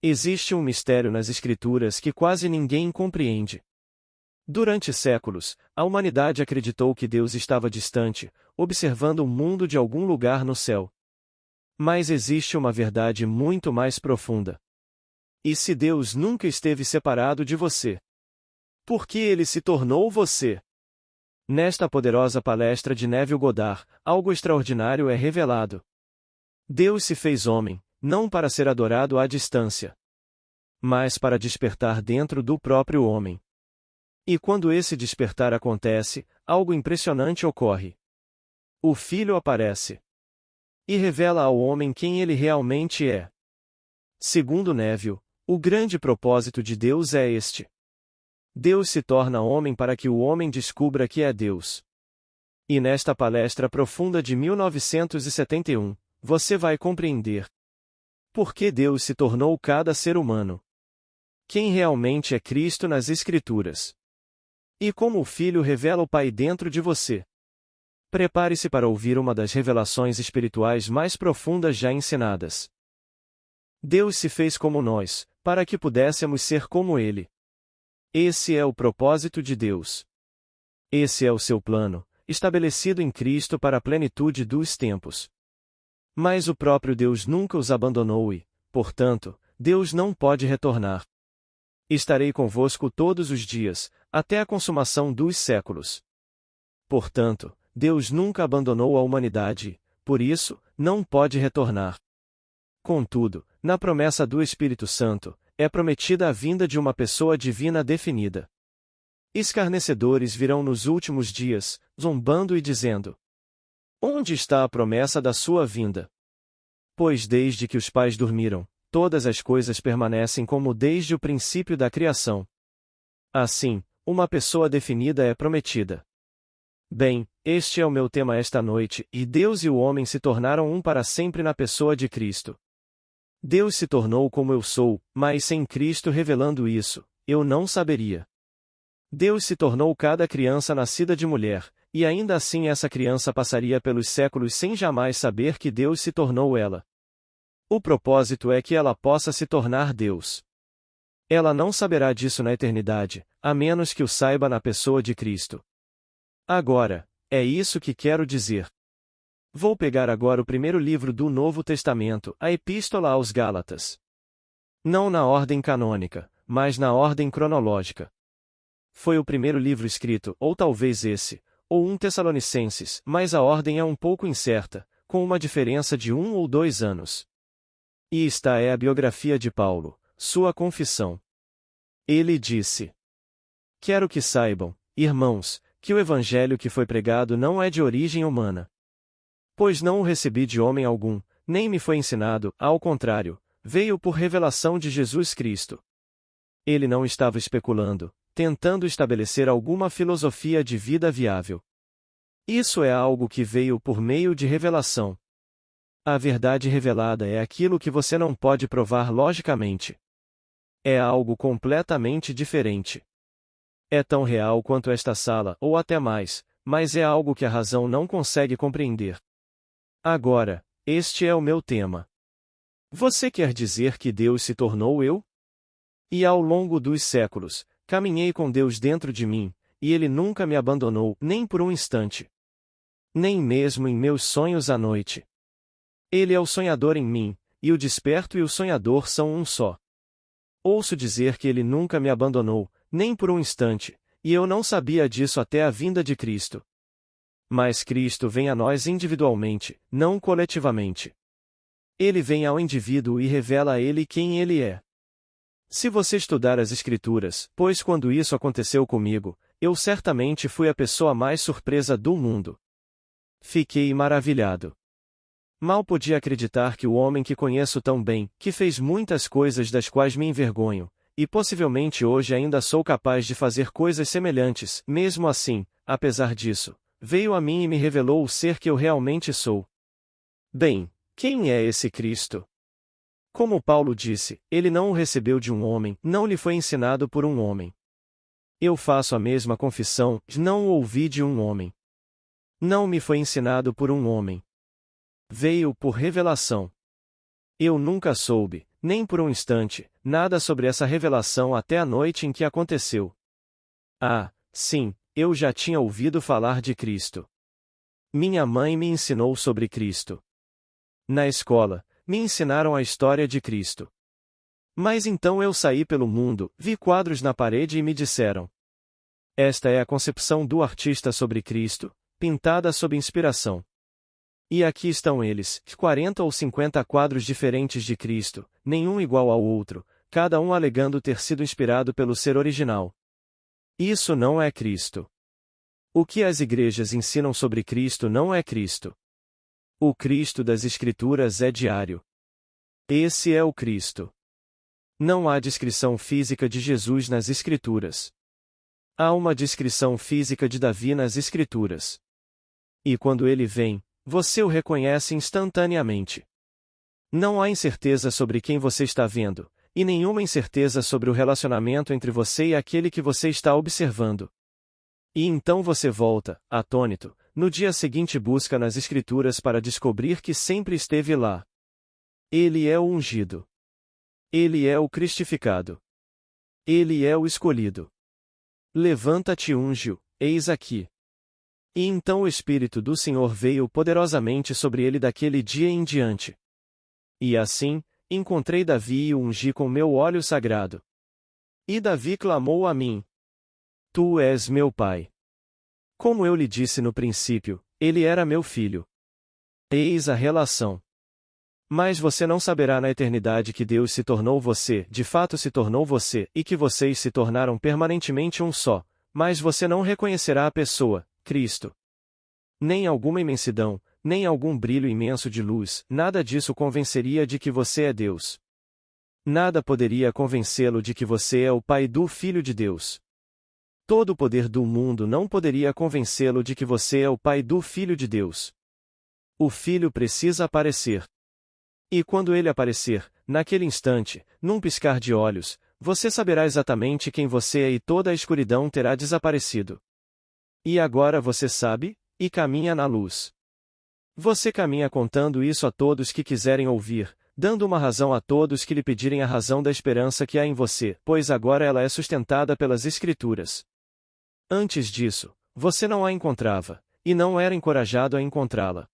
Existe um mistério nas Escrituras que quase ninguém compreende. Durante séculos, a humanidade acreditou que Deus estava distante, observando o mundo de algum lugar no céu. Mas existe uma verdade muito mais profunda. E se Deus nunca esteve separado de você? Por que ele se tornou você? Nesta poderosa palestra de Neville Goddard, algo extraordinário é revelado. Deus se fez homem, não para ser adorado à distância, mas para despertar dentro do próprio homem. E quando esse despertar acontece, algo impressionante ocorre. O Filho aparece e revela ao homem quem ele realmente é. Segundo Neville, o grande propósito de Deus é este. Deus se torna homem para que o homem descubra que é Deus. E nesta palestra profunda de 1971, você vai compreender por que Deus se tornou cada ser humano. Quem realmente é Cristo nas Escrituras. E como o Filho revela o Pai dentro de você. Prepare-se para ouvir uma das revelações espirituais mais profundas já ensinadas. Deus se fez como nós, para que pudéssemos ser como Ele. Esse é o propósito de Deus. Esse é o seu plano, estabelecido em Cristo para a plenitude dos tempos. Mas o próprio Deus nunca os abandonou e, portanto, Deus não pode retornar. Estarei convosco todos os dias, até a consumação dos séculos. Portanto, Deus nunca abandonou a humanidade, por isso, não pode retornar. Contudo, na promessa do Espírito Santo, é prometida a vinda de uma pessoa divina definida. Escarnecedores virão nos últimos dias, zombando e dizendo: onde está a promessa da sua vinda? Pois desde que os pais dormiram, todas as coisas permanecem como desde o princípio da criação. Assim, uma pessoa definida é prometida. Bem, este é o meu tema esta noite, e Deus e o homem se tornaram um para sempre na pessoa de Cristo. Deus se tornou como eu sou, mas sem Cristo revelando isso, eu não saberia. Deus se tornou cada criança nascida de mulher, e ainda assim essa criança passaria pelos séculos sem jamais saber que Deus se tornou ela. O propósito é que ela possa se tornar Deus. Ela não saberá disso na eternidade, a menos que o saiba na pessoa de Cristo. Agora, é isso que quero dizer. Vou pegar agora o primeiro livro do Novo Testamento, a Epístola aos Gálatas. Não na ordem canônica, mas na ordem cronológica. Foi o primeiro livro escrito, ou talvez esse, ou 1 Tessalonicenses, mas a ordem é um pouco incerta, com uma diferença de 1 ou 2 anos. E esta é a biografia de Paulo, sua confissão. Ele disse: quero que saibam, irmãos, que o evangelho que foi pregado não é de origem humana. Pois não o recebi de homem algum, nem me foi ensinado, ao contrário, veio por revelação de Jesus Cristo. Ele não estava especulando, tentando estabelecer alguma filosofia de vida viável. Isso é algo que veio por meio de revelação. A verdade revelada é aquilo que você não pode provar logicamente. É algo completamente diferente. É tão real quanto esta sala, ou até mais, mas é algo que a razão não consegue compreender. Agora, este é o meu tema. Você quer dizer que Deus se tornou eu? E ao longo dos séculos, caminhei com Deus dentro de mim, e Ele nunca me abandonou, nem por um instante. Nem mesmo em meus sonhos à noite. Ele é o sonhador em mim, e o desperto e o sonhador são um só. Ouço dizer que Ele nunca me abandonou, nem por um instante, e eu não sabia disso até a vinda de Cristo. Mas Cristo vem a nós individualmente, não coletivamente. Ele vem ao indivíduo e revela a ele quem ele é. Se você estudar as Escrituras, pois quando isso aconteceu comigo, eu certamente fui a pessoa mais surpresa do mundo. Fiquei maravilhado. Mal podia acreditar que o homem que conheço tão bem, que fez muitas coisas das quais me envergonho, e possivelmente hoje ainda sou capaz de fazer coisas semelhantes, mesmo assim, apesar disso, veio a mim e me revelou o ser que eu realmente sou. Bem, quem é esse Cristo? Como Paulo disse, ele não o recebeu de um homem, não lhe foi ensinado por um homem. Eu faço a mesma confissão, não o ouvi de um homem. Não me foi ensinado por um homem. Veio por revelação. Eu nunca soube, Nem por um instante, nada sobre essa revelação até a noite em que aconteceu. Ah, sim, eu já tinha ouvido falar de Cristo. Minha mãe me ensinou sobre Cristo. Na escola, me ensinaram a história de Cristo. Mas então eu saí pelo mundo, vi quadros na parede e me disseram: esta é a concepção do artista sobre Cristo, pintada sob inspiração. E aqui estão eles, 40 ou 50 quadros diferentes de Cristo, nenhum igual ao outro, cada um alegando ter sido inspirado pelo ser original. Isso não é Cristo. O que as igrejas ensinam sobre Cristo não é Cristo. O Cristo das Escrituras é diário. Esse é o Cristo. Não há descrição física de Jesus nas Escrituras. Há uma descrição física de Davi nas Escrituras. E quando ele vem, você o reconhece instantaneamente. Não há incerteza sobre quem você está vendo, e nenhuma incerteza sobre o relacionamento entre você e aquele que você está observando. E então você volta, atônito, no dia seguinte busca nas Escrituras para descobrir que sempre esteve lá. Ele é o ungido. Ele é o cristificado. Ele é o escolhido. Levanta-te e unge-o, eis aqui. E então o Espírito do Senhor veio poderosamente sobre ele daquele dia em diante. E assim, encontrei Davi e o ungi com meu óleo sagrado. E Davi clamou a mim: Tu és meu pai. Como eu lhe disse no princípio, ele era meu filho. Eis a relação. Mas você não saberá na eternidade que Deus se tornou você, de fato se tornou você, e que vocês se tornaram permanentemente um só, mas você não reconhecerá a pessoa, Cristo. Nem alguma imensidão, nem algum brilho imenso de luz, nada disso convenceria de que você é Deus. Nada poderia convencê-lo de que você é o Pai do Filho de Deus. Todo o poder do mundo não poderia convencê-lo de que você é o Pai do Filho de Deus. O Filho precisa aparecer. E quando ele aparecer, naquele instante, num piscar de olhos, você saberá exatamente quem você é e toda a escuridão terá desaparecido. E agora você sabe, e caminha na luz. Você caminha contando isso a todos que quiserem ouvir, dando uma razão a todos que lhe pedirem a razão da esperança que há em você, pois agora ela é sustentada pelas Escrituras. Antes disso, você não a encontrava, e não era encorajado a encontrá-la.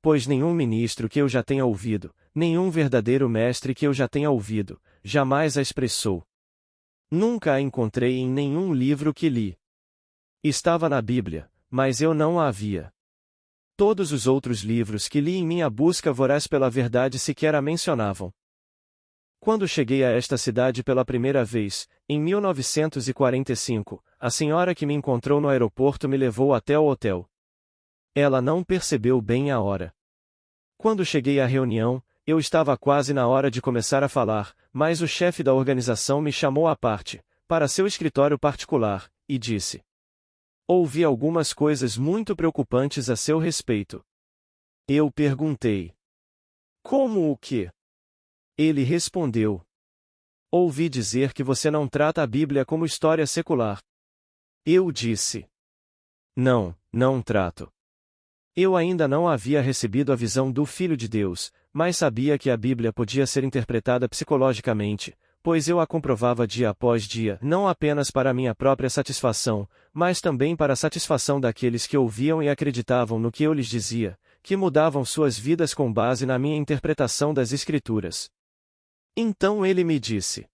Pois nenhum ministro que eu já tenha ouvido, nenhum verdadeiro mestre que eu já tenha ouvido, jamais a expressou. Nunca a encontrei em nenhum livro que li. Estava na Bíblia, mas eu não a havia. Todos os outros livros que li em minha busca voraz pela verdade sequer a mencionavam. Quando cheguei a esta cidade pela primeira vez, em 1945, a senhora que me encontrou no aeroporto me levou até o hotel. Ela não percebeu bem a hora. Quando cheguei à reunião, eu estava quase na hora de começar a falar, mas o chefe da organização me chamou à parte, para seu escritório particular, e disse: ouvi algumas coisas muito preocupantes a seu respeito. Eu perguntei: como o quê? Ele respondeu: ouvi dizer que você não trata a Bíblia como história secular. Eu disse: não trato. Eu ainda não havia recebido a visão do Filho de Deus, mas sabia que a Bíblia podia ser interpretada psicologicamente, pois eu a comprovava dia após dia, não apenas para minha própria satisfação, mas também para a satisfação daqueles que ouviam e acreditavam no que eu lhes dizia, que mudavam suas vidas com base na minha interpretação das Escrituras. Então ele me disse: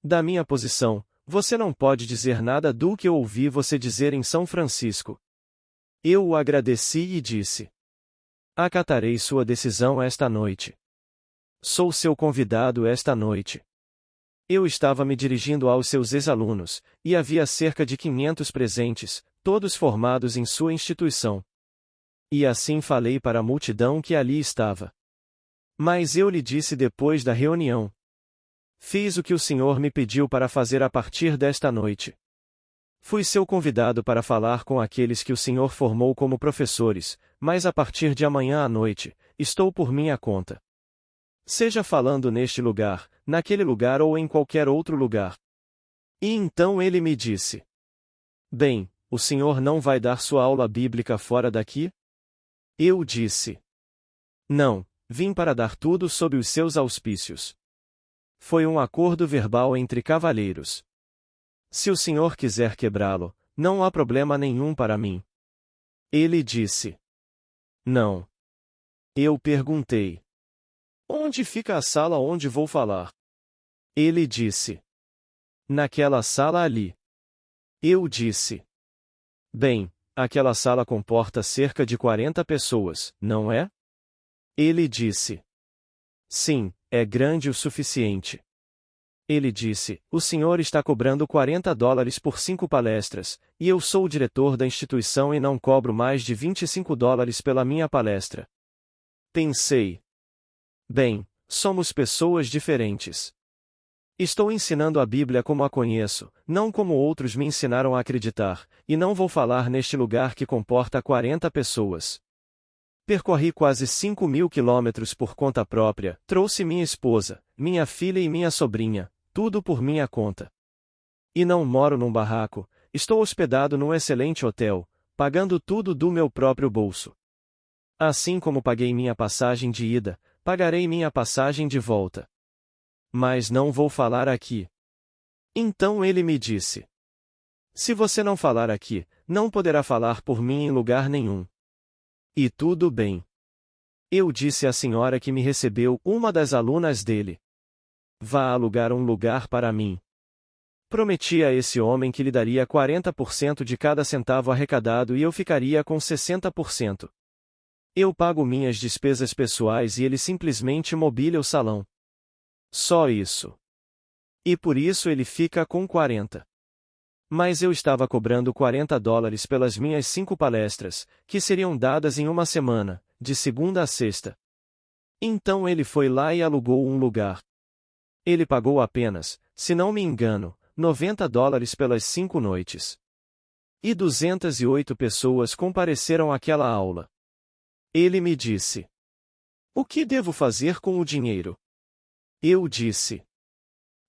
da minha posição, você não pode dizer nada do que eu ouvi você dizer em São Francisco. Eu o agradeci e disse: acatarei sua decisão esta noite. Sou seu convidado esta noite. Eu estava me dirigindo aos seus ex-alunos, e havia cerca de 500 presentes, todos formados em sua instituição. E assim falei para a multidão que ali estava. Mas eu lhe disse depois da reunião: fiz o que o Senhor me pediu para fazer a partir desta noite. Fui seu convidado para falar com aqueles que o Senhor formou como professores, mas a partir de amanhã à noite, estou por minha conta. Seja falando neste lugar, naquele lugar ou em qualquer outro lugar. E então ele me disse: bem, o Senhor não vai dar sua aula bíblica fora daqui? Eu disse: não, vim para dar tudo sob os seus auspícios. foi um acordo verbal entre cavalheiros. Se o senhor quiser quebrá-lo, não há problema nenhum para mim. Ele disse. Não. Eu perguntei. Onde fica a sala onde vou falar? Ele disse. Naquela sala ali. Eu disse. Bem, aquela sala comporta cerca de 40 pessoas, não é? Ele disse. Sim, é grande o suficiente. Ele disse, o senhor está cobrando $40 por 5 palestras, e eu sou o diretor da instituição e não cobro mais de $25 pela minha palestra. Pensei. Bem, somos pessoas diferentes. Estou ensinando a Bíblia como a conheço, não como outros me ensinaram a acreditar, e não vou falar neste lugar que comporta 40 pessoas. Percorri quase 5.000 quilômetros por conta própria, trouxe minha esposa, minha filha e minha sobrinha, tudo por minha conta. E não moro num barraco, estou hospedado num excelente hotel, pagando tudo do meu próprio bolso. Assim como paguei minha passagem de ida, pagarei minha passagem de volta. Mas não vou falar aqui. Então ele me disse. Se você não falar aqui, não poderá falar por mim em lugar nenhum. E tudo bem. Eu disse à senhora que me recebeu, uma das alunas dele. Vá alugar um lugar para mim. Prometi a esse homem que lhe daria 40% de cada centavo arrecadado e eu ficaria com 60%. Eu pago minhas despesas pessoais e ele simplesmente mobília o salão. Só isso. E por isso ele fica com 40. Mas eu estava cobrando $40 pelas minhas 5 palestras, que seriam dadas em uma semana, de segunda a sexta. Então ele foi lá e alugou um lugar. Ele pagou apenas, se não me engano, $90 pelas 5 noites. E 208 pessoas compareceram àquela aula. Ele me disse. O que devo fazer com o dinheiro? Eu disse.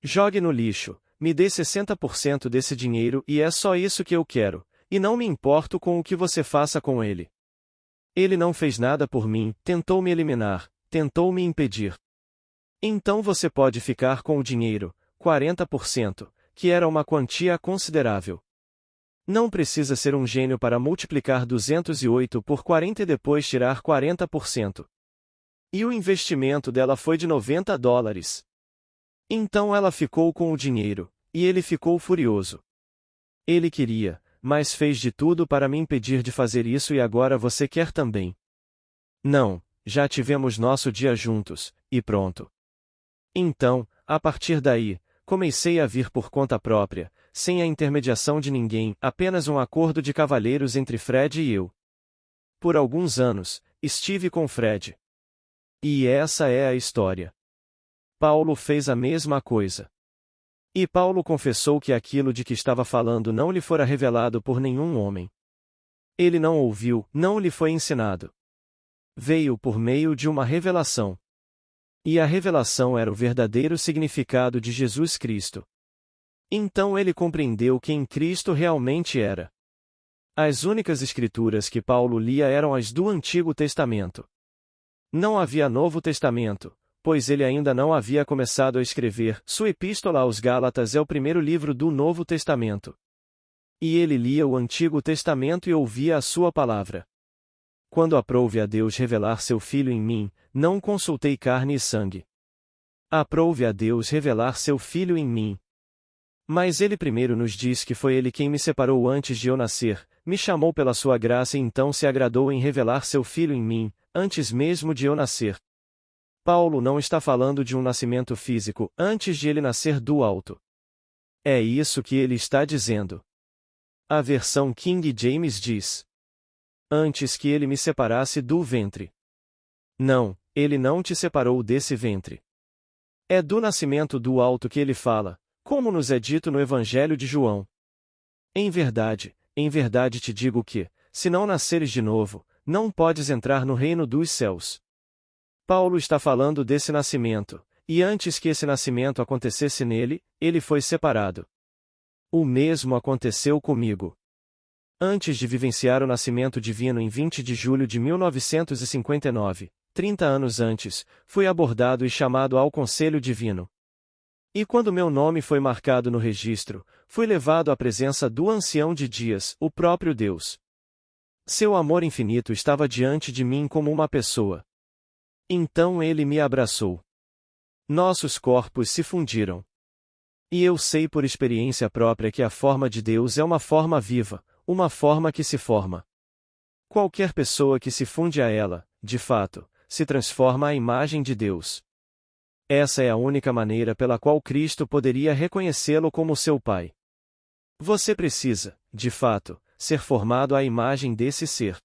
Jogue no lixo, me dê 60% desse dinheiro e é só isso que eu quero, e não me importo com o que você faça com ele. Ele não fez nada por mim, tentou me eliminar, tentou me impedir. Então você pode ficar com o dinheiro, 40%, que era uma quantia considerável. Não precisa ser um gênio para multiplicar 208 por 40 e depois tirar 40%. E o investimento dela foi de $90. Então ela ficou com o dinheiro, e ele ficou furioso. Ele queria, mas fez de tudo para me impedir de fazer isso e agora você quer também. Não, já tivemos nosso dia juntos, e pronto. Então, a partir daí, comecei a vir por conta própria, sem a intermediação de ninguém, apenas um acordo de cavalheiros entre Fred e eu. Por alguns anos, estive com Fred. E essa é a história. Paulo fez a mesma coisa. E Paulo confessou que aquilo de que estava falando não lhe fora revelado por nenhum homem. Ele não ouviu, não lhe foi ensinado. Veio por meio de uma revelação. E a revelação era o verdadeiro significado de Jesus Cristo. Então ele compreendeu quem Cristo realmente era. As únicas escrituras que Paulo lia eram as do Antigo Testamento. Não havia Novo Testamento, pois ele ainda não havia começado a escrever. Sua Epístola aos Gálatas é o primeiro livro do Novo Testamento. E ele lia o Antigo Testamento e ouvia a sua palavra. Quando aprouve a Deus revelar seu Filho em mim, não consultei carne e sangue. Aprouve a Deus revelar seu Filho em mim. Mas ele primeiro nos diz que foi ele quem me separou antes de eu nascer, me chamou pela sua graça e então se agradou em revelar seu Filho em mim, antes mesmo de eu nascer. Paulo não está falando de um nascimento físico, antes de ele nascer do alto. É isso que ele está dizendo. A versão King James diz: antes que ele me separasse do ventre. Não, ele não te separou desse ventre. É do nascimento do alto que ele fala, como nos é dito no Evangelho de João. Em verdade te digo que, se não nasceres de novo, não podes entrar no reino dos céus. Paulo está falando desse nascimento, e antes que esse nascimento acontecesse nele, ele foi separado. O mesmo aconteceu comigo. Antes de vivenciar o nascimento divino em 20 de julho de 1959, 30 anos antes, fui abordado e chamado ao conselho divino. E quando meu nome foi marcado no registro, fui levado à presença do Ancião de Dias, o próprio Deus. Seu amor infinito estava diante de mim como uma pessoa. Então ele me abraçou. Nossos corpos se fundiram. E eu sei por experiência própria que a forma de Deus é uma forma viva, uma forma que se forma. Qualquer pessoa que se funde a ela, de fato, se transforma à imagem de Deus. Essa é a única maneira pela qual Cristo poderia reconhecê-lo como seu Pai. Você precisa, de fato, ser formado à imagem desse ser.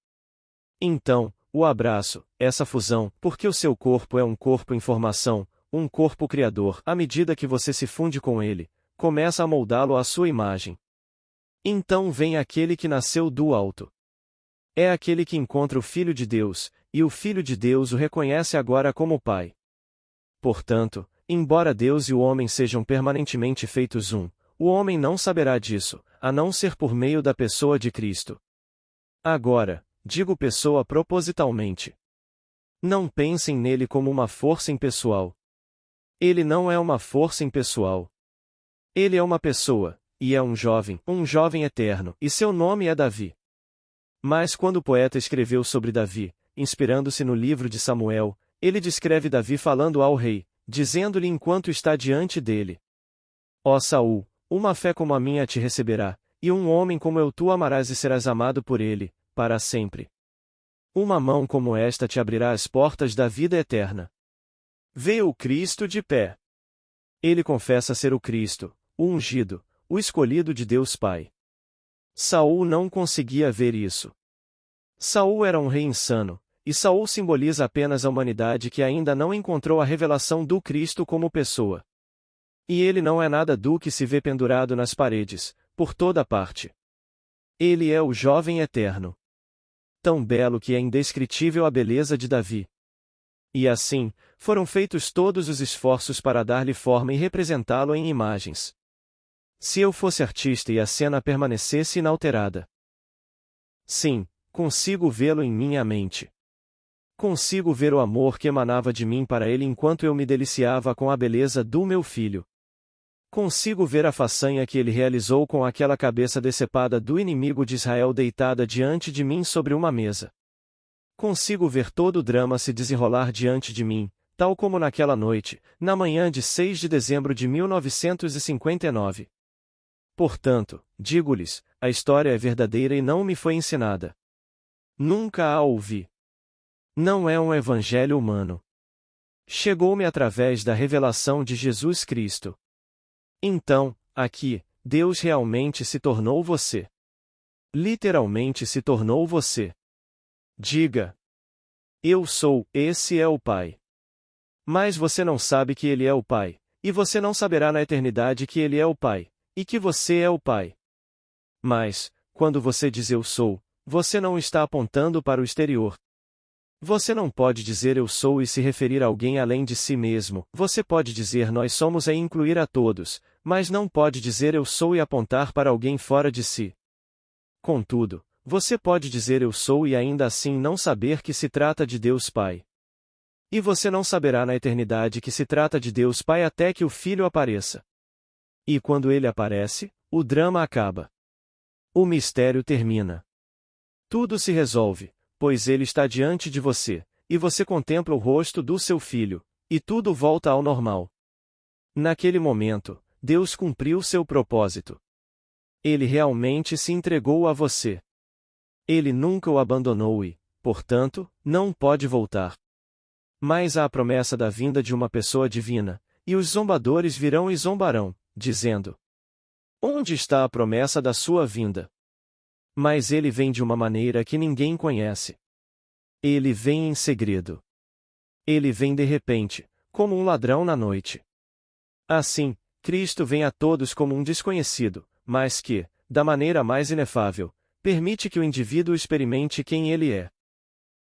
Então, o abraço, essa fusão, porque o seu corpo é um corpo em formação, um corpo criador, à medida que você se funde com ele, começa a moldá-lo à sua imagem. Então vem aquele que nasceu do alto. É aquele que encontra o Filho de Deus, e o Filho de Deus o reconhece agora como Pai. Portanto, embora Deus e o homem sejam permanentemente feitos um, o homem não saberá disso, a não ser por meio da pessoa de Cristo. Agora, digo pessoa propositalmente. Não pensem nele como uma força impessoal. Ele não é uma força impessoal. Ele é uma pessoa, e é um jovem eterno, e seu nome é Davi. Mas quando o poeta escreveu sobre Davi, inspirando-se no livro de Samuel, ele descreve Davi falando ao rei, dizendo-lhe enquanto está diante dele: Ó Saul, uma fé como a minha te receberá, e um homem como eu tu amarás e serás amado por ele, para sempre. Uma mão como esta te abrirá as portas da vida eterna. Vê o Cristo de pé. Ele confessa ser o Cristo, o ungido, o escolhido de Deus Pai. Saul não conseguia ver isso. Saul era um rei insano, e Saul simboliza apenas a humanidade que ainda não encontrou a revelação do Cristo como pessoa. E ele não é nada do que se vê pendurado nas paredes, por toda parte. Ele é o jovem eterno. Tão belo que é indescritível a beleza de Davi. E assim, foram feitos todos os esforços para dar-lhe forma e representá-lo em imagens. Se eu fosse artista e a cena permanecesse inalterada. Sim, consigo vê-lo em minha mente. Consigo ver o amor que emanava de mim para ele enquanto eu me deliciava com a beleza do meu filho. Consigo ver a façanha que ele realizou com aquela cabeça decepada do inimigo de Israel deitada diante de mim sobre uma mesa. Consigo ver todo o drama se desenrolar diante de mim, tal como naquela noite, na manhã de 6 de dezembro de 1959. Portanto, digo-lhes, a história é verdadeira e não me foi ensinada. Nunca a ouvi. Não é um evangelho humano. Chegou-me através da revelação de Jesus Cristo. Então, aqui, Deus realmente se tornou você. Literalmente se tornou você. Diga: Eu sou, esse é o Pai. Mas você não sabe que Ele é o Pai, e você não saberá na eternidade que Ele é o Pai, e que você é o Pai. Mas, quando você diz eu sou, você não está apontando para o exterior. Você não pode dizer eu sou e se referir a alguém além de si mesmo, você pode dizer nós somos e incluir a todos, mas não pode dizer eu sou e apontar para alguém fora de si. Contudo, você pode dizer eu sou e ainda assim não saber que se trata de Deus Pai. E você não saberá na eternidade que se trata de Deus Pai até que o Filho apareça. E quando ele aparece, o drama acaba. O mistério termina. Tudo se resolve, pois ele está diante de você, e você contempla o rosto do seu filho, e tudo volta ao normal. Naquele momento, Deus cumpriu seu propósito. Ele realmente se entregou a você. Ele nunca o abandonou e, portanto, não pode voltar. Mas há a promessa da vinda de uma pessoa divina, e os zombadores virão e zombarão, dizendo: Onde está a promessa da sua vinda? Mas ele vem de uma maneira que ninguém conhece. Ele vem em segredo. Ele vem de repente, como um ladrão na noite. Assim, Cristo vem a todos como um desconhecido, mas que, da maneira mais inefável, permite que o indivíduo experimente quem ele é.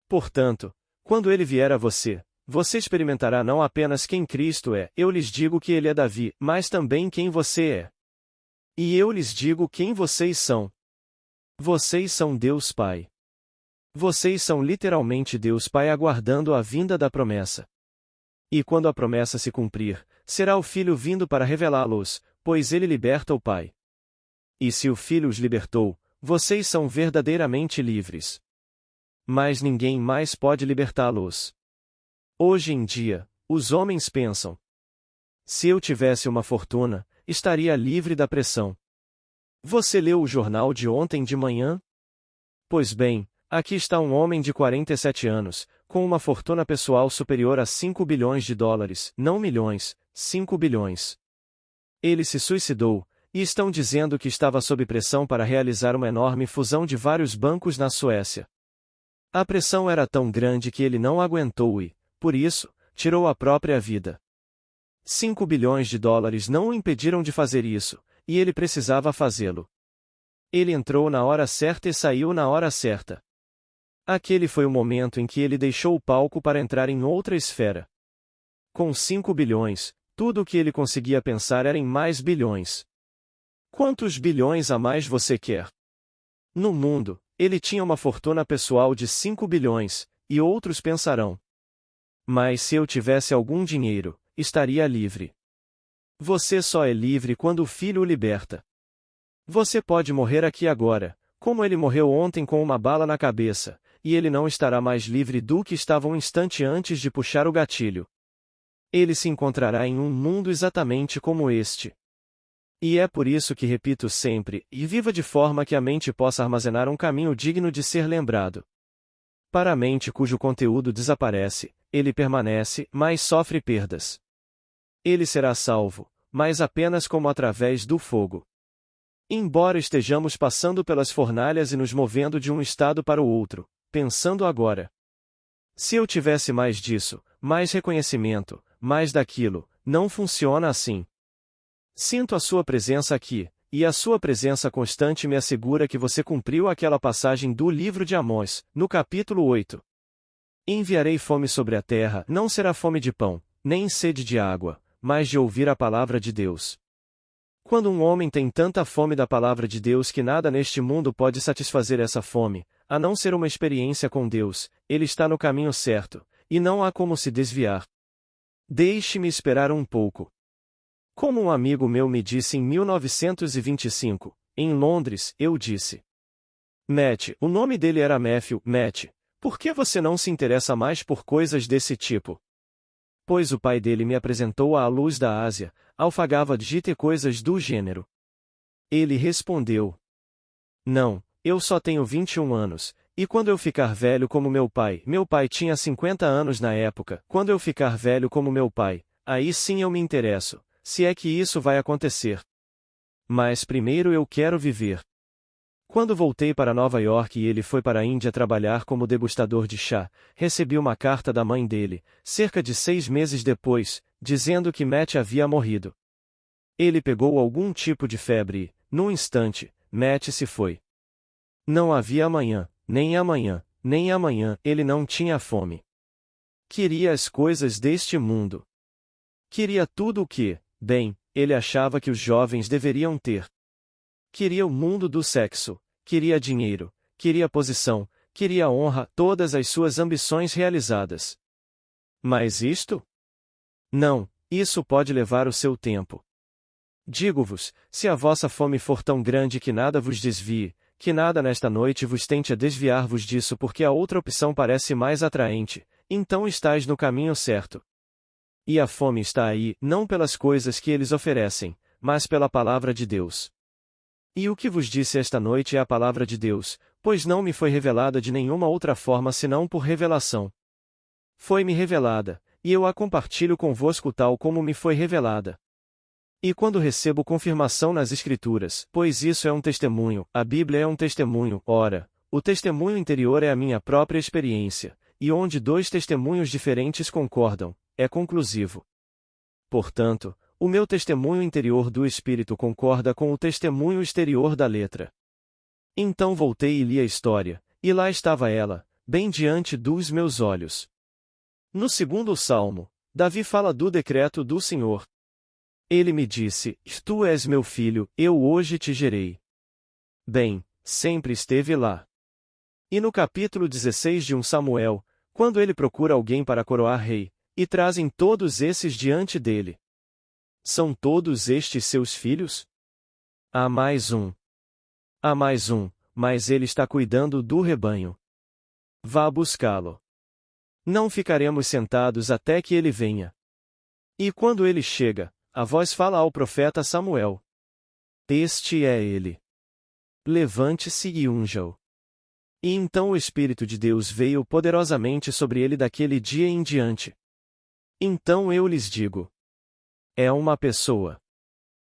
Portanto, quando ele vier a você, você experimentará não apenas quem Cristo é, eu lhes digo que ele é Davi, mas também quem você é. E eu lhes digo quem vocês são. Vocês são Deus Pai. Vocês são literalmente Deus Pai aguardando a vinda da promessa. E quando a promessa se cumprir, será o Filho vindo para revelá-los, pois ele liberta o Pai. E se o Filho os libertou, vocês são verdadeiramente livres. Mas ninguém mais pode libertá-los. Hoje em dia, os homens pensam: se eu tivesse uma fortuna, estaria livre da pressão. Você leu o jornal de ontem de manhã? Pois bem, aqui está um homem de 47 anos, com uma fortuna pessoal superior a 5 bilhões de dólares, não milhões, 5 bilhões. Ele se suicidou, e estão dizendo que estava sob pressão para realizar uma enorme fusão de vários bancos na Suécia. A pressão era tão grande que ele não aguentou e, por isso, tirou a própria vida. 5 bilhões de dólares não o impediram de fazer isso, e ele precisava fazê-lo. Ele entrou na hora certa e saiu na hora certa. Aquele foi o momento em que ele deixou o palco para entrar em outra esfera. Com 5 bilhões, tudo o que ele conseguia pensar era em mais bilhões. Quantos bilhões a mais você quer? No mundo, ele tinha uma fortuna pessoal de 5 bilhões, e outros pensarão: mas se eu tivesse algum dinheiro, estaria livre. Você só é livre quando o Filho o liberta. Você pode morrer aqui agora, como ele morreu ontem com uma bala na cabeça, e ele não estará mais livre do que estava um instante antes de puxar o gatilho. Ele se encontrará em um mundo exatamente como este. E é por isso que repito sempre, e viva de forma que a mente possa armazenar um caminho digno de ser lembrado. Para a mente cujo conteúdo desaparece, ele permanece, mas sofre perdas. Ele será salvo, mas apenas como através do fogo. Embora estejamos passando pelas fornalhas e nos movendo de um estado para o outro, pensando agora: se eu tivesse mais disso, mais reconhecimento, mais daquilo, não funciona assim. Sinto a sua presença aqui, e a sua presença constante me assegura que você cumpriu aquela passagem do livro de Amós, no capítulo 8. Enviarei fome sobre a terra, não será fome de pão, nem sede de água, mas de ouvir a palavra de Deus. Quando um homem tem tanta fome da palavra de Deus que nada neste mundo pode satisfazer essa fome, a não ser uma experiência com Deus, ele está no caminho certo, e não há como se desviar. Deixe-me esperar um pouco. Como um amigo meu me disse em 1925, em Londres, eu disse: Matt, o nome dele era Matthew, Matt, por que você não se interessa mais por coisas desse tipo? Pois o pai dele me apresentou à luz da Ásia, alfagava-dite coisas do gênero. Ele respondeu: não, eu só tenho 21 anos, e quando eu ficar velho como meu pai tinha 50 anos na época, quando eu ficar velho como meu pai, aí sim eu me interesso, se é que isso vai acontecer. Mas primeiro eu quero viver. Quando voltei para Nova York e ele foi para a Índia trabalhar como degustador de chá, recebi uma carta da mãe dele, cerca de 6 meses depois, dizendo que Matt havia morrido. Ele pegou algum tipo de febre e, num instante, Matt se foi. Não havia amanhã, nem amanhã, nem amanhã, ele não tinha fome. Queria as coisas deste mundo. Queria tudo o que, bem, ele achava que os jovens deveriam ter. Queria o mundo do sexo, queria dinheiro, queria posição, queria honra, todas as suas ambições realizadas. Mas isto? Não, isso pode levar o seu tempo. Digo-vos, se a vossa fome for tão grande que nada vos desvie, que nada nesta noite vos tente a desviar-vos disso porque a outra opção parece mais atraente, então estáis no caminho certo. E a fome está aí, não pelas coisas que eles oferecem, mas pela palavra de Deus. E o que vos disse esta noite é a palavra de Deus, pois não me foi revelada de nenhuma outra forma senão por revelação. Foi-me revelada, e eu a compartilho convosco tal como me foi revelada. E quando recebo confirmação nas Escrituras, pois isso é um testemunho, a Bíblia é um testemunho, ora, o testemunho interior é a minha própria experiência, e onde 2 testemunhos diferentes concordam, é conclusivo. Portanto, o meu testemunho interior do Espírito concorda com o testemunho exterior da letra. Então voltei e li a história, e lá estava ela, bem diante dos meus olhos. No segundo salmo, Davi fala do decreto do Senhor. Ele me disse: Tu és meu filho, eu hoje te gerei. Bem, sempre esteve lá. E no capítulo 16 de 1 Samuel, quando ele procura alguém para coroar rei, e trazem todos esses diante dele. São todos estes seus filhos? Há mais um. Há mais um, mas ele está cuidando do rebanho. Vá buscá-lo. Não ficaremos sentados até que ele venha. E quando ele chega, a voz fala ao profeta Samuel: Este é ele. Levante-se e unja-o. E então o Espírito de Deus veio poderosamente sobre ele daquele dia em diante. Então eu lhes digo: é uma pessoa.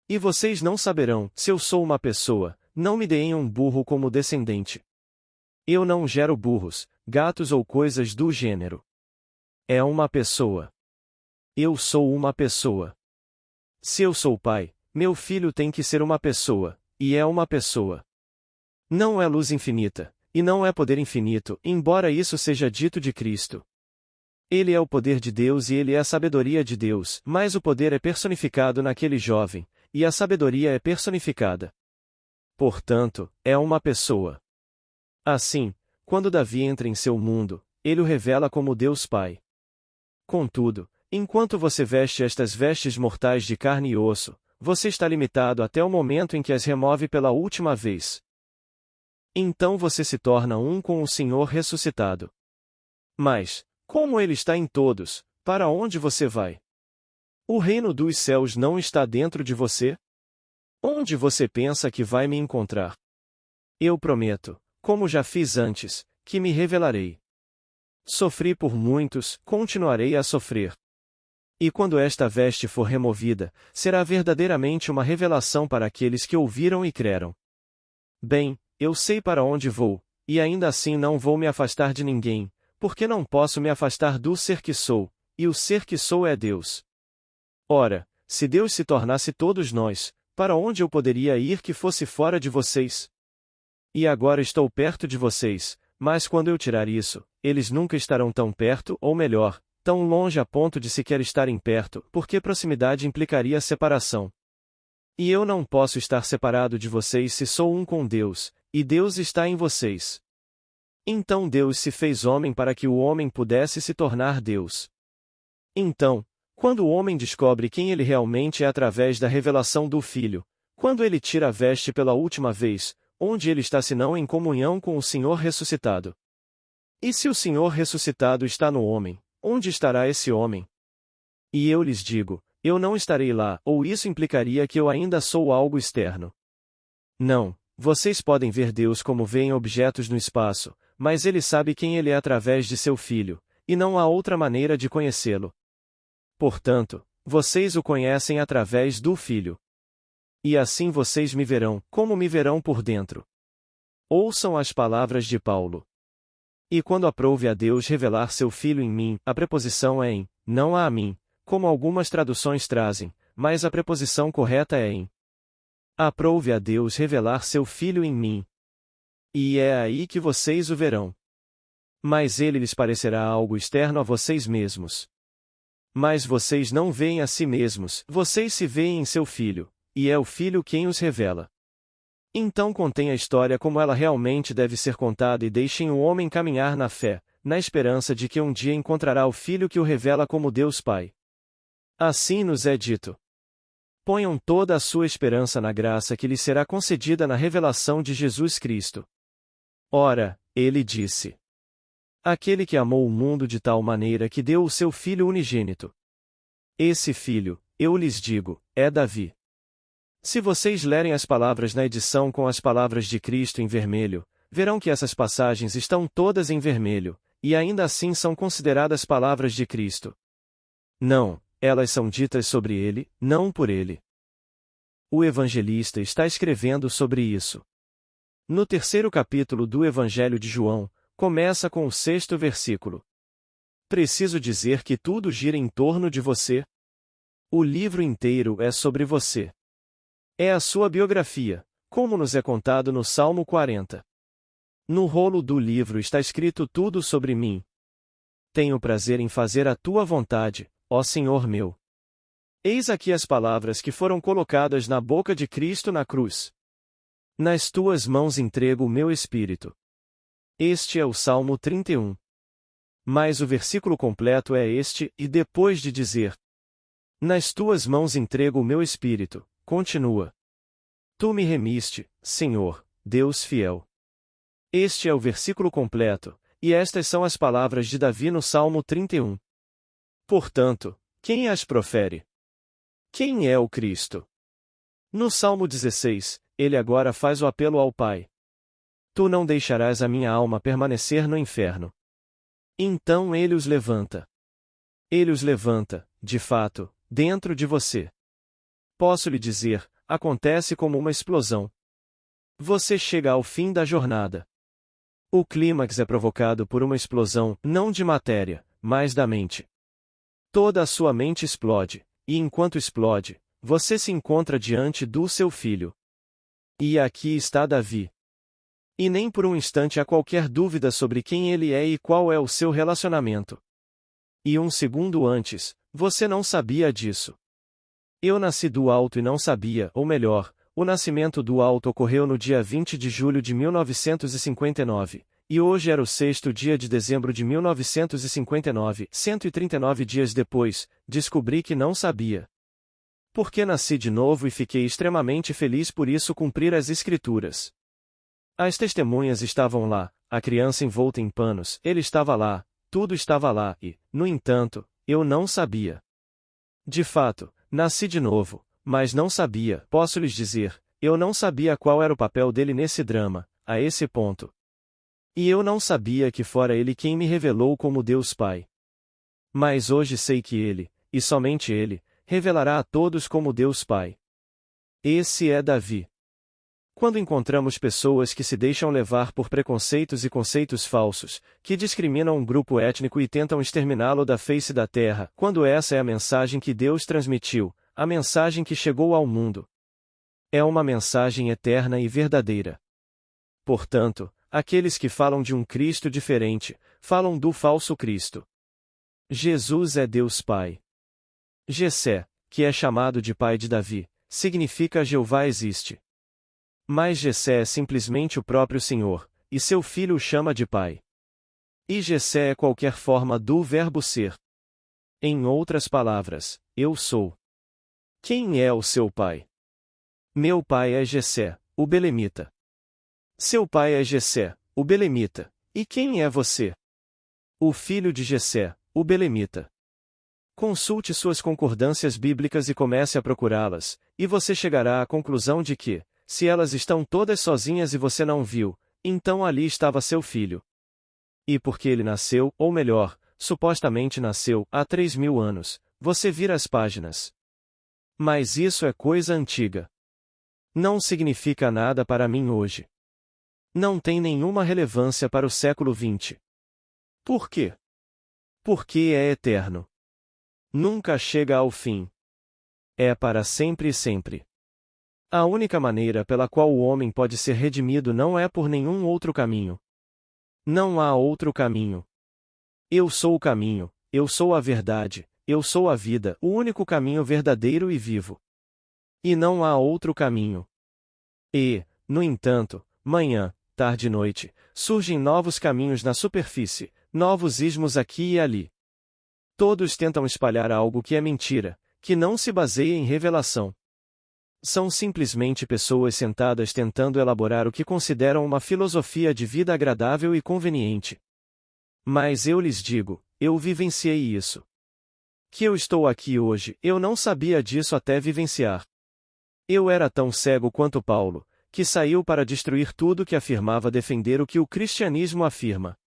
E vocês não saberão, se eu sou uma pessoa, não me deem um burro como descendente. Eu não gero burros, gatos ou coisas do gênero. É uma pessoa. Eu sou uma pessoa. Se eu sou pai, meu filho tem que ser uma pessoa, e é uma pessoa. Não é luz infinita, e não é poder infinito, embora isso seja dito de Cristo. Ele é o poder de Deus e ele é a sabedoria de Deus, mas o poder é personificado naquele jovem, e a sabedoria é personificada. Portanto, é uma pessoa. Assim, quando Davi entra em seu mundo, ele o revela como Deus Pai. Contudo, enquanto você veste estas vestes mortais de carne e osso, você está limitado até o momento em que as remove pela última vez. Então você se torna um com o Senhor ressuscitado. Mas, como ele está em todos, para onde você vai? O reino dos céus não está dentro de você? Onde você pensa que vai me encontrar? Eu prometo, como já fiz antes, que me revelarei. Sofri por muitos, continuarei a sofrer. E quando esta veste for removida, será verdadeiramente uma revelação para aqueles que ouviram e creram. Bem, eu sei para onde vou, e ainda assim não vou me afastar de ninguém, porque não posso me afastar do ser que sou, e o ser que sou é Deus. Ora, se Deus se tornasse todos nós, para onde eu poderia ir que fosse fora de vocês? E agora estou perto de vocês, mas quando eu tirar isso, eles nunca estarão tão perto, ou melhor, tão longe a ponto de sequer estarem perto, porque proximidade implicaria separação. E eu não posso estar separado de vocês se sou um com Deus, e Deus está em vocês. Então Deus se fez homem para que o homem pudesse se tornar Deus. Então, quando o homem descobre quem ele realmente é através da revelação do Filho, quando ele tira a veste pela última vez, onde ele está senão em comunhão com o Senhor ressuscitado? E se o Senhor ressuscitado está no homem, onde estará esse homem? E eu lhes digo, eu não estarei lá, ou isso implicaria que eu ainda sou algo externo. Não, vocês podem ver Deus como veem objetos no espaço, mas ele sabe quem ele é através de seu Filho, e não há outra maneira de conhecê-lo. Portanto, vocês o conhecem através do Filho. E assim vocês me verão, como me verão por dentro. Ouçam as palavras de Paulo. E quando aprouve a Deus revelar seu Filho em mim, a preposição é em, não a mim, como algumas traduções trazem, mas a preposição correta é em. Aprouve a Deus revelar seu Filho em mim. E é aí que vocês o verão. Mas ele lhes parecerá algo externo a vocês mesmos. Mas vocês não veem a si mesmos, vocês se veem em seu Filho, e é o Filho quem os revela. Então contem a história como ela realmente deve ser contada e deixem o homem caminhar na fé, na esperança de que um dia encontrará o Filho que o revela como Deus Pai. Assim nos é dito. Ponham toda a sua esperança na graça que lhes será concedida na revelação de Jesus Cristo. Ora, ele disse: aquele que amou o mundo de tal maneira que deu o seu Filho unigênito. Esse Filho, eu lhes digo, é Davi. Se vocês lerem as palavras na edição com as palavras de Cristo em vermelho, verão que essas passagens estão todas em vermelho, e ainda assim são consideradas palavras de Cristo. Não, elas são ditas sobre ele, não por ele. O evangelista está escrevendo sobre isso. No terceiro capítulo do Evangelho de João, começa com o 6º versículo. Preciso dizer que tudo gira em torno de você? O livro inteiro é sobre você. É a sua biografia, como nos é contado no Salmo 40. No rolo do livro está escrito tudo sobre mim. Tenho prazer em fazer a tua vontade, ó Senhor meu. Eis aqui as palavras que foram colocadas na boca de Cristo na cruz. Nas tuas mãos entrego o meu espírito. Este é o Salmo 31. Mas o versículo completo é este, e depois de dizer: nas tuas mãos entrego o meu espírito, continua: tu me remiste, Senhor, Deus fiel. Este é o versículo completo, e estas são as palavras de Davi no Salmo 31. Portanto, quem as profere? Quem é o Cristo? No Salmo 16, ele agora faz o apelo ao Pai: tu não deixarás a minha alma permanecer no inferno. Então ele os levanta. Ele os levanta, de fato, dentro de você. Posso lhe dizer, acontece como uma explosão. Você chega ao fim da jornada. O clímax é provocado por uma explosão, não de matéria, mas da mente. Toda a sua mente explode, e enquanto explode, você se encontra diante do seu filho. E aqui está Davi. E nem por um instante há qualquer dúvida sobre quem ele é e qual é o seu relacionamento. E um segundo antes, você não sabia disso. Eu nasci do alto e não sabia, ou melhor, o nascimento do alto ocorreu no dia 20 de julho de 1959, e hoje era o 6º dia de dezembro de 1959, 139 dias depois, descobri que não sabia. Porque nasci de novo e fiquei extremamente feliz por isso cumprir as Escrituras. As testemunhas estavam lá, a criança envolta em panos, ele estava lá, tudo estava lá e, no entanto, eu não sabia. De fato, nasci de novo, mas não sabia, posso lhes dizer, eu não sabia qual era o papel dele nesse drama, a esse ponto. E eu não sabia que fora ele quem me revelou como Deus Pai. Mas hoje sei que ele, e somente ele, revelará a todos como Deus Pai. Esse é Davi. Quando encontramos pessoas que se deixam levar por preconceitos e conceitos falsos, que discriminam um grupo étnico e tentam exterminá-lo da face da terra, quando essa é a mensagem que Deus transmitiu, a mensagem que chegou ao mundo, é uma mensagem eterna e verdadeira. Portanto, aqueles que falam de um Cristo diferente, falam do falso Cristo. Jesus é Deus Pai. Jessé, que é chamado de pai de Davi, significa Jeová existe. Mas Jessé é simplesmente o próprio Senhor, e seu filho o chama de pai. E Jessé é qualquer forma do verbo ser. Em outras palavras, eu sou. Quem é o seu pai? Meu pai é Jessé, o belemita. Seu pai é Jessé, o belemita. E quem é você? O filho de Jessé, o belemita. Consulte suas concordâncias bíblicas e comece a procurá-las, e você chegará à conclusão de que, se elas estão todas sozinhas e você não viu, então ali estava seu filho. E porque ele nasceu, ou melhor, supostamente nasceu, há 3.000 anos, você vira as páginas. Mas isso é coisa antiga. Não significa nada para mim hoje. Não tem nenhuma relevância para o século XX. Por quê? Porque é eterno. Nunca chega ao fim. É para sempre e sempre. A única maneira pela qual o homem pode ser redimido não é por nenhum outro caminho. Não há outro caminho. Eu sou o caminho, eu sou a verdade, eu sou a vida, o único caminho verdadeiro e vivo. E não há outro caminho. E, no entanto, manhã, tarde e noite, surgem novos caminhos na superfície, novos ismos aqui e ali. Todos tentam espalhar algo que é mentira, que não se baseia em revelação. São simplesmente pessoas sentadas tentando elaborar o que consideram uma filosofia de vida agradável e conveniente. Mas eu lhes digo, eu vivenciei isso. Que eu estou aqui hoje, eu não sabia disso até vivenciar. Eu era tão cego quanto Paulo, que saiu para destruir tudo que afirmava defender o que o cristianismo afirma.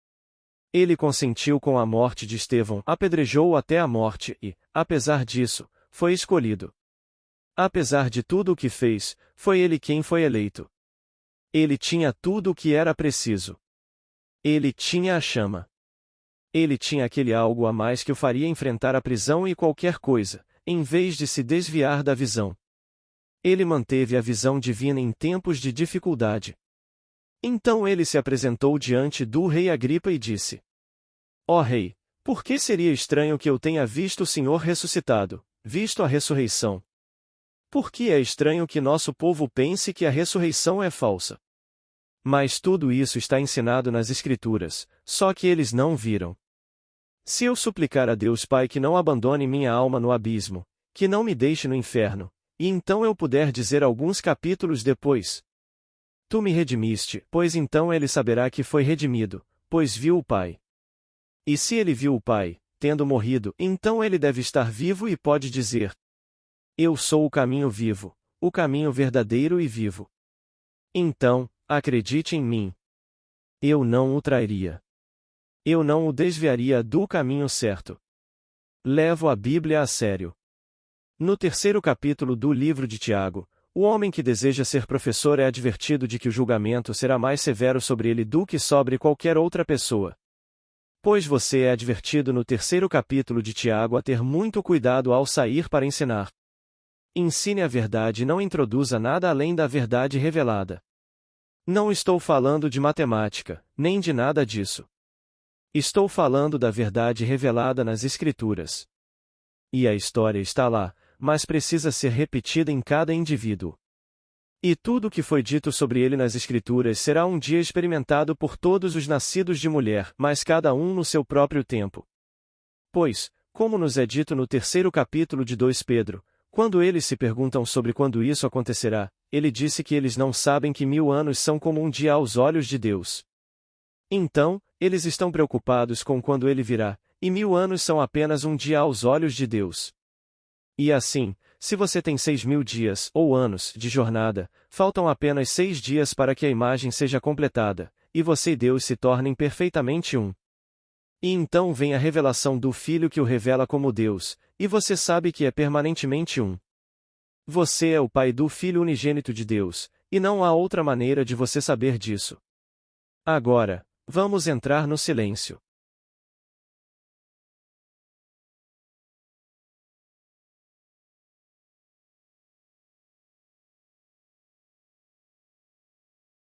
Ele consentiu com a morte de Estevão, apedrejou-o até a morte e, apesar disso, foi escolhido. Apesar de tudo o que fez, foi ele quem foi eleito. Ele tinha tudo o que era preciso. Ele tinha a chama. Ele tinha aquele algo a mais que o faria enfrentar a prisão e qualquer coisa, em vez de se desviar da visão. Ele manteve a visão divina em tempos de dificuldade. Então ele se apresentou diante do rei Agripa e disse: Ó rei, por que seria estranho que eu tenha visto o Senhor ressuscitado, visto a ressurreição? Por que é estranho que nosso povo pense que a ressurreição é falsa? Mas tudo isso está ensinado nas Escrituras, só que eles não viram. Se eu suplicar a Deus Pai que não abandone minha alma no abismo, que não me deixe no inferno, e então eu puder dizer alguns capítulos depois: Tu me redimiste, pois então ele saberá que foi redimido, pois viu o Pai. E se ele viu o Pai, tendo morrido, então ele deve estar vivo e pode dizer: Eu sou o caminho vivo, o caminho verdadeiro e vivo. Então, acredite em mim. Eu não o trairia. Eu não o desviaria do caminho certo. Levo a Bíblia a sério. No terceiro capítulo do livro de Tiago, o homem que deseja ser professor é advertido de que o julgamento será mais severo sobre ele do que sobre qualquer outra pessoa. Pois você é advertido no terceiro capítulo de Tiago a ter muito cuidado ao sair para ensinar. Ensine a verdade e não introduza nada além da verdade revelada. Não estou falando de matemática, nem de nada disso. Estou falando da verdade revelada nas Escrituras. E a história está lá, mas precisa ser repetida em cada indivíduo. E tudo o que foi dito sobre ele nas Escrituras será um dia experimentado por todos os nascidos de mulher, mas cada um no seu próprio tempo. Pois, como nos é dito no terceiro capítulo de 2 Pedro, quando eles se perguntam sobre quando isso acontecerá, ele disse que eles não sabem que 1000 anos são como um dia aos olhos de Deus. Então, eles estão preocupados com quando ele virá, e 1000 anos são apenas um dia aos olhos de Deus. E assim, se você tem 6.000 dias, ou anos, de jornada, faltam apenas 6 dias para que a imagem seja completada, e você e Deus se tornem perfeitamente um. E então vem a revelação do Filho que o revela como Deus, e você sabe que é permanentemente um. Você é o pai do Filho unigênito de Deus, e não há outra maneira de você saber disso. Agora, vamos entrar no silêncio.